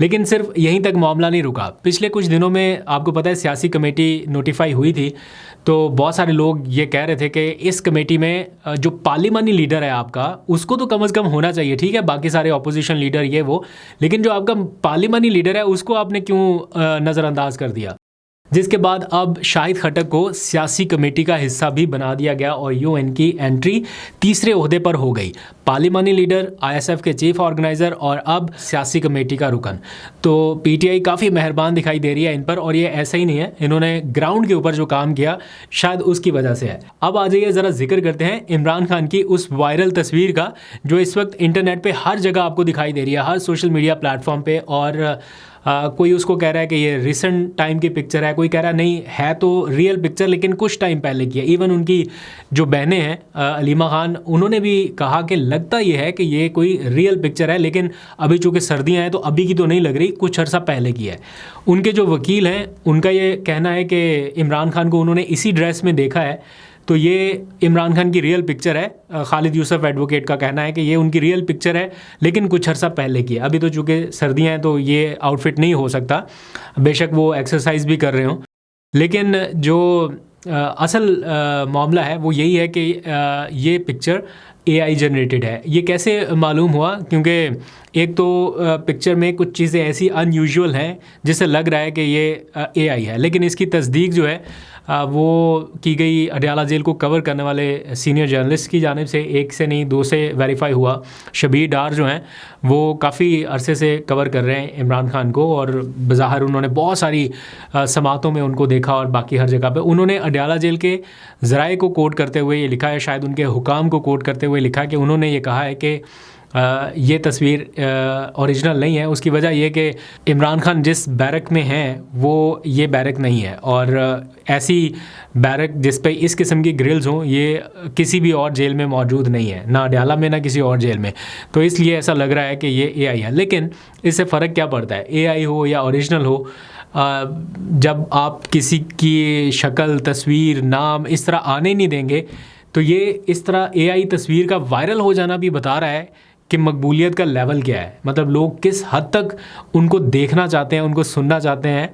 لیکن صرف یہیں تک معاملہ نہیں رکا. پچھلے کچھ دنوں میں آپ کو پتہ ہے سیاسی کمیٹی نوٹیفائی ہوئی تھی, تو بہت سارے لوگ یہ کہہ رہے تھے کہ اس کمیٹی میں جو پارلیمانی لیڈر ہے آپ کا, اس کو تو کم از کم ہونا چاہیے, ٹھیک ہے باقی سارے اپوزیشن لیڈر یہ وہ, لیکن جو آپ کا پارلیمانی لیڈر ہے اس کو آپ نے کیوں نظر انداز کر دیا. جس کے بعد اب شاہد خٹک کو سیاسی کمیٹی کا حصہ بھی بنا دیا گیا اور یوں ان کی انٹری تیسرے عہدے پر ہو گئی. پارلیمانی لیڈر, آئی ایس ایف کے چیف آرگنائزر اور اب سیاسی کمیٹی کا رکن. تو پی ٹی آئی کافی مہربان دکھائی دے رہی ہے ان پر, اور یہ ایسا ہی نہیں ہے, انہوں نے گراؤنڈ کے اوپر جو کام کیا شاید اس کی وجہ سے ہے. اب آ جائیے ذرا ذکر کرتے ہیں عمران خان کی اس وائرل تصویر کا جو اس وقت انٹرنیٹ پہ ہر جگہ آپ کو دکھائی دے رہی ہے, ہر سوشل میڈیا پلیٹ فارم پہ. اور کوئی اس کو کہہ رہا ہے کہ یہ ریسنٹ ٹائم کی پکچر ہے, کوئی کہہ رہا ہے نہیں ہے تو ریئل پکچر لیکن کچھ ٹائم پہلے کی ہے. ایون ان کی جو بہنیں ہیں علیمہ خان, انہوں نے بھی کہا کہ لگتا یہ ہے کہ یہ کوئی ریئل پکچر ہے, لیکن ابھی چونکہ سردیاں ہیں تو ابھی کی تو نہیں لگ رہی, کچھ عرصہ پہلے کی ہے. ان کے جو وکیل ہیں ان کا یہ کہنا ہے کہ عمران خان کو انہوں نے اسی ڈریس میں دیکھا ہے, تو یہ عمران خان کی ریئل پکچر ہے. خالد یوسف ایڈوکیٹ کا کہنا ہے کہ یہ ان کی ریئل پکچر ہے لیکن کچھ عرصہ پہلے کی ہے. ابھی تو چونکہ سردیاں ہیں تو یہ آؤٹ فٹ نہیں ہو سکتا, بے شک وہ ایکسرسائز بھی کر رہے ہوں, لیکن جو اصل معاملہ ہے وہ یہی ہے کہ یہ پکچر اے آئی جنریٹڈ ہے. یہ کیسے معلوم ہوا؟ کیونکہ ایک تو پکچر میں کچھ چیزیں ایسی ان یوزول ہیں جس سے لگ رہا ہے کہ یہ اے آئی ہے, لیکن اس کی تصدیق جو ہے وہ کی گئی اڈیالہ جیل کو کور کرنے والے سینئر جرنلسٹ کی جانب سے. ایک سے نہیں دو سے ویریفائی ہوا. شبیر ڈار جو ہیں وہ کافی عرصے سے کور کر رہے ہیں عمران خان کو, اور بظاہر انہوں نے بہت ساری سماعتوں میں ان کو دیکھا اور باقی ہر جگہ پہ. انہوں نے اڈیالہ جیل کے ذرائع کو کوٹ کرتے ہوئے یہ لکھا ہے, شاید ان کے حکام کو کوٹ کرتے ہوئے لکھا ہے کہ انہوں نے یہ کہا ہے کہ یہ تصویر اوریجنل نہیں ہے. اس کی وجہ یہ کہ عمران خان جس بیرک میں ہیں وہ یہ بیرک نہیں ہے, اور ایسی بیرک جس پہ اس قسم کی گرلز ہوں یہ کسی بھی اور جیل میں موجود نہیں ہے, نہ اڈیالہ میں نہ کسی اور جیل میں. تو اس لیے ایسا لگ رہا ہے کہ یہ اے آئی ہے. لیکن اس سے فرق کیا پڑتا ہے, اے آئی ہو یا اوریجنل ہو, جب آپ کسی کی شکل, تصویر, نام اس طرح آنے نہیں دیں گے تو یہ اس طرح اے آئی تصویر کا وائرل ہو جانا بھی بتا رہا ہے کہ مقبولیت کا لیول کیا ہے. مطلب لوگ کس حد تک ان کو دیکھنا چاہتے ہیں, ان کو سننا چاہتے ہیں.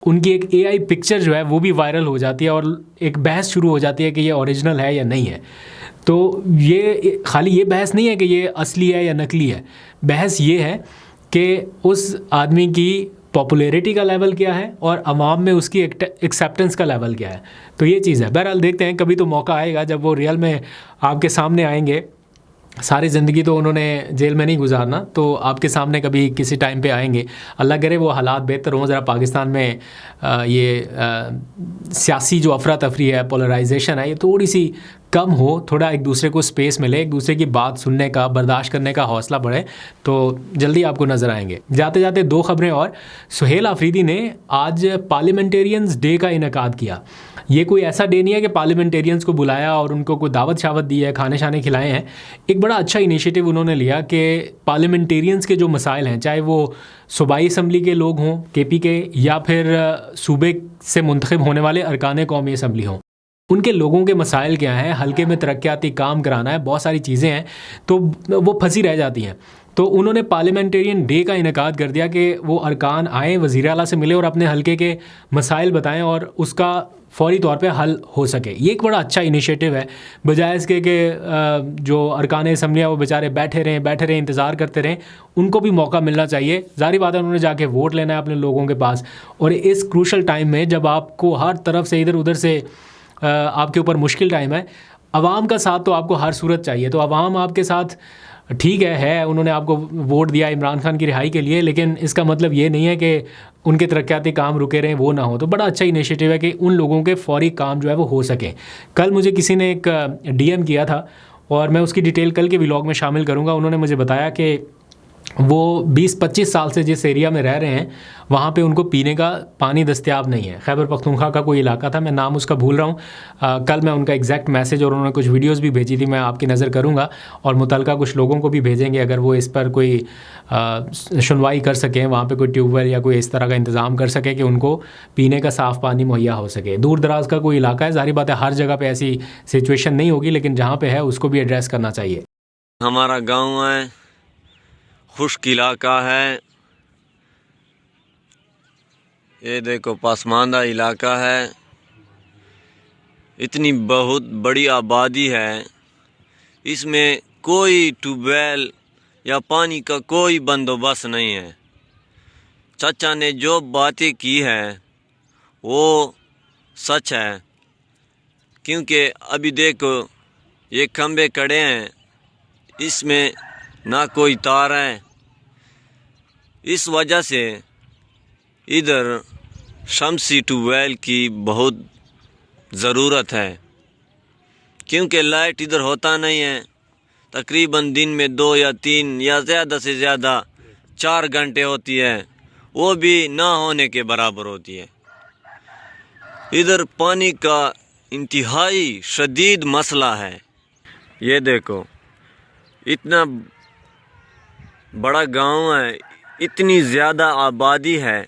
ان کی ایک اے آئی پکچر جو ہے وہ بھی وائرل ہو جاتی ہے اور ایک بحث شروع ہو جاتی ہے کہ یہ اوریجنل ہے یا نہیں ہے. تو یہ خالی یہ بحث نہیں ہے کہ یہ اصلی ہے یا نقلی ہے, بحث یہ ہے کہ اس آدمی کی پاپولیرٹی کا لیول کیا ہے اور عوام میں اس کی ایکسیپٹنس کا لیول کیا ہے. تو یہ چیز ہے. بہرحال دیکھتے ہیں, کبھی تو موقع آئے گا جب وہ ریئل میں آپ کے سامنے آئیں گے. ساری زندگی تو انہوں نے جیل میں نہیں گزارنا, تو آپ کے سامنے کبھی کسی ٹائم پہ آئیں گے. اللہ کرے وہ حالات بہتر ہوں, ذرا پاکستان میں یہ سیاسی جو افراتفری ہے, پولرائزیشن ہے, یہ تھوڑی سی کم ہو, تھوڑا ایک دوسرے کو اسپیس ملے, ایک دوسرے کی بات سننے کا, برداشت کرنے کا حوصلہ بڑھے, تو جلدی آپ کو نظر آئیں گے. جاتے جاتے دو خبریں اور. سہیل آفریدی نے آج پارلیمنٹیرینز ڈے کا انعقاد کیا. یہ کوئی ایسا ڈے نہیں ہے کہ پارلیمنٹیرینز کو بلایا اور ان کو کوئی دعوت شاوت دی ہے, کھانے شانے کھلائے ہیں. ایک بڑا اچھا انیشیٹو انہوں نے لیا کہ پارلیمنٹیرینز کے جو مسائل ہیں, چاہے وہ صوبائی اسمبلی کے لوگ ہوں کے پی کے, یا پھر صوبے سے منتخب ہونے والے ارکان قومی اسمبلی ہوں, ان کے لوگوں کے مسائل کیا ہیں, حلقے میں ترقیاتی کام کرانا ہے, بہت ساری چیزیں ہیں تو وہ پھنسی رہ جاتی ہیں. تو انہوں نے پارلیمنٹیرین ڈے کا انعقاد کر دیا کہ وہ ارکان آئیں, وزیر اعلیٰ سے ملے اور اپنے حلقے کے مسائل بتائیں اور اس کا فوری طور پہ حل ہو سکے. یہ ایک بڑا اچھا انیشیٹو ہے, بجائے اس کے کہ جو ارکان اسمبلیاں وہ بیچارے بیٹھے رہیں انتظار کرتے رہیں. ان کو بھی موقع ملنا چاہیے. ظاہری بات ہے انہوں نے جا کے ووٹ لینا ہے اپنے لوگوں کے پاس, اور اس کروشل ٹائم میں جب آپ کو ہر طرف سے ادھر ادھر سے آپ کے اوپر مشکل ٹائم ہے, عوام کا ساتھ تو آپ کو ہر صورت چاہیے. تو عوام آپ کے ساتھ ٹھیک ہے, انہوں نے آپ کو ووٹ دیا عمران خان کی رہائی کے لیے, لیکن اس کا مطلب یہ نہیں ہے کہ ان کے ترقیاتی کام رکے رہیں, وہ نہ ہو. تو بڑا اچھا انیشیٹو ہے کہ ان لوگوں کے فوری کام جو ہے وہ ہو سکیں. کل مجھے کسی نے ایک ڈی ایم کیا تھا اور میں اس کی ڈیٹیل کل کے ولاگ میں شامل کروں گا. انہوں نے مجھے بتایا کہ وہ 20-25 سال سے جس ایریا میں رہ رہے ہیں وہاں پہ ان کو پینے کا پانی دستیاب نہیں ہے. خیبر پختونخوا کا کوئی علاقہ تھا, میں نام اس کا بھول رہا ہوں. کل میں ان کا ایگزیکٹ میسیج اور انہوں نے کچھ ویڈیوز بھی بھیجی تھی, میں آپ کی نظر کروں گا, اور متعلقہ کچھ لوگوں کو بھی بھیجیں گے اگر وہ اس پر کوئی سنوائی کر سکیں, وہاں پہ کوئی ٹیوب ویل یا کوئی اس طرح کا انتظام کر سکے کہ ان کو پینے کا صاف پانی مہیا ہو سکے. دور دراز کا کوئی علاقہ ہے, ظاہری بات ہے ہر جگہ پہ ایسی سچویشن نہیں ہوگی, لیکن جہاں پہ ہے اس کو بھی ایڈریس کرنا چاہیے. ہمارا گاؤں ہے, خشک علاقہ ہے, یہ دیکھو پسماندہ علاقہ ہے، اتنی بہت بڑی آبادی ہے، اس میں کوئی ٹیوب ویل یا پانی کا کوئی بندوبست نہیں ہے۔ چچا نے جو باتیں کی ہے وہ سچ ہے، کیونکہ ابھی دیکھو یہ کھمبے کھڑے ہیں، اس میں نہ کوئی تار ہے، اس وجہ سے ادھر شمسی ٹیوب ویل کی بہت ضرورت ہے، کیونکہ لائٹ ادھر ہوتا نہیں ہے، تقریباً دن میں 2 یا 3 یا زیادہ سے زیادہ 4 گھنٹے ہوتی ہے، وہ بھی نہ ہونے کے برابر ہوتی ہے۔ ادھر پانی کا انتہائی شدید مسئلہ ہے۔ یہ دیکھو اتنا بڑا گاؤں ہے، اتنی زیادہ آبادی ہے،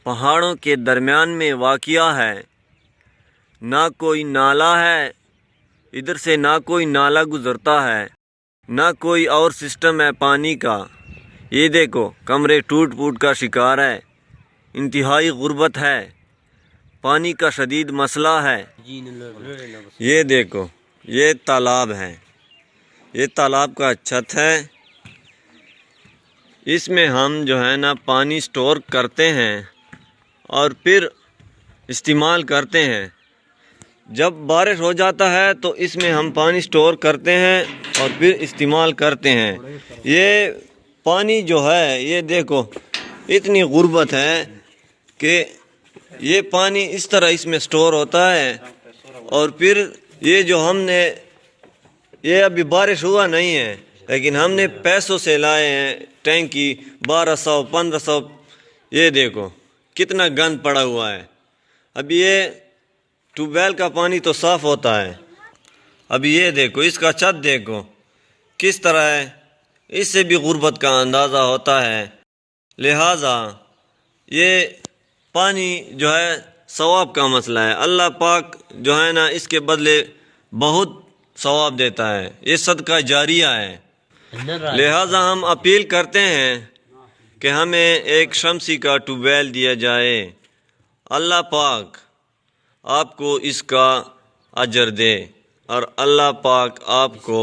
پہاڑوں کے درمیان میں واقع ہے، نہ کوئی نالا ہے، ادھر سے نہ کوئی نالا گزرتا ہے، نہ کوئی اور سسٹم ہے پانی کا۔ یہ دیکھو کمرے ٹوٹ پھوٹ کا شکار ہے، انتہائی غربت ہے، پانی کا شدید مسئلہ ہے۔ یہ دیکھو یہ تالاب ہے، یہ تالاب کا چھت ہے، اس میں ہم جو ہے نا پانی سٹور کرتے ہیں اور پھر استعمال کرتے ہیں۔ جب بارش ہو جاتا ہے تو اس میں ہم پانی سٹور کرتے ہیں اور پھر استعمال کرتے ہیں۔ یہ پانی جو ہے یہ دیکھو اتنی غربت ہے کہ یہ پانی اس طرح اس میں سٹور ہوتا ہے، اور پھر یہ جو ہم نے یہ ابھی بارش ہوا نہیں ہے لیکن ہم نے پیسوں سے لائے ہیں ٹینکی 1200 1500۔ یہ دیکھو کتنا گند پڑا ہوا ہے۔ اب یہ ٹیوب ویل کا پانی تو صاف ہوتا ہے، اب یہ دیکھو اس کا چھت دیکھو کس طرح ہے، اس سے بھی غربت کا اندازہ ہوتا ہے۔ لہٰذا یہ پانی جو ہے ثواب کا مسئلہ ہے، اللہ پاک جو ہے نا اس کے بدلے بہت ثواب دیتا ہے، یہ صدقہ جاریہ ہے۔ لہٰذا ہم اپیل کرتے ہیں کہ ہمیں ایک شمسی کا ٹیوب ویل دیا جائے، اللہ پاک آپ کو اس کا اجر دے اور اللہ پاک آپ کو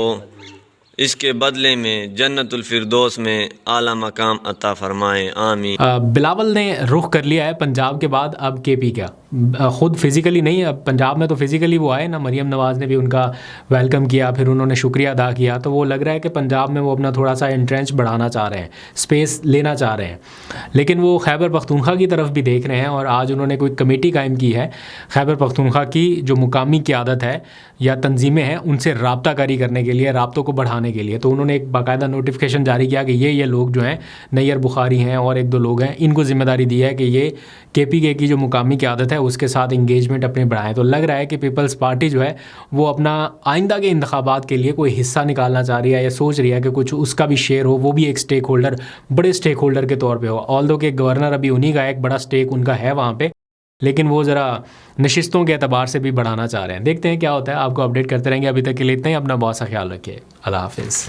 اس کے بدلے میں جنت الفردوس میں اعلیٰ مقام عطا فرمائے، آمین۔ بلاول نے رخ کر لیا ہے پنجاب کے بعد اب کے پی کا، خود فزیکلی نہیں، اب پنجاب میں تو فزیکلی وہ آئے نا، مریم نواز نے بھی ان کا ویلکم کیا، پھر انہوں نے شکریہ ادا کیا، تو وہ لگ رہا ہے کہ پنجاب میں وہ اپنا تھوڑا سا انٹرنچ بڑھانا چاہ رہے ہیں، اسپیس لینا چاہ رہے ہیں، لیکن وہ خیبر پختونخوا کی طرف بھی دیکھ رہے ہیں، اور آج انہوں نے کوئی کمیٹی قائم کی ہے خیبر پختونخوا کی، جو مقامی قیادت ہے یا تنظیمیں ہیں ان سے رابطہ کاری کرنے کے لیے، رابطوں کو بڑھانے کے لیے، تو انہوں نے ایک باقاعدہ نوٹیفیکیشن جاری کیا کہ یہ لوگ جو ہیں نیئر بخاری ہیں اور 1-2 لوگ ہیں، ان کو ذمہ داری دی ہے کہ یہ کے پی کے کی جو مقامی قیادت ہے اس کے ساتھ انگیجمنٹ اپنی بڑھائیں۔ تو لگ رہا ہے کہ پیپلز پارٹی جو ہے وہ اپنا آئندہ کے انتخابات کے لیے کوئی حصہ نکالنا چاہ رہی ہے، یا سوچ رہی ہے کہ کچھ اس کا بھی شیئر ہو، وہ بھی ایک سٹیک ہولڈر، بڑے سٹیک ہولڈر کے طور پہ ہو، آلدو کہ گورنر ابھی انہی کا ایک بڑا سٹیک ان کا ہے وہاں پہ، لیکن وہ ذرا نشستوں کے اعتبار سے بھی بڑھانا چاہ رہے ہیں۔ دیکھتے ہیں کیا ہوتا ہے، آپ کو اپڈیٹ کرتے رہیں گے۔ ابھی تک کے لیے اتنا ہی، اپنا بہت سا خیال رکھیے، اللہ حافظ۔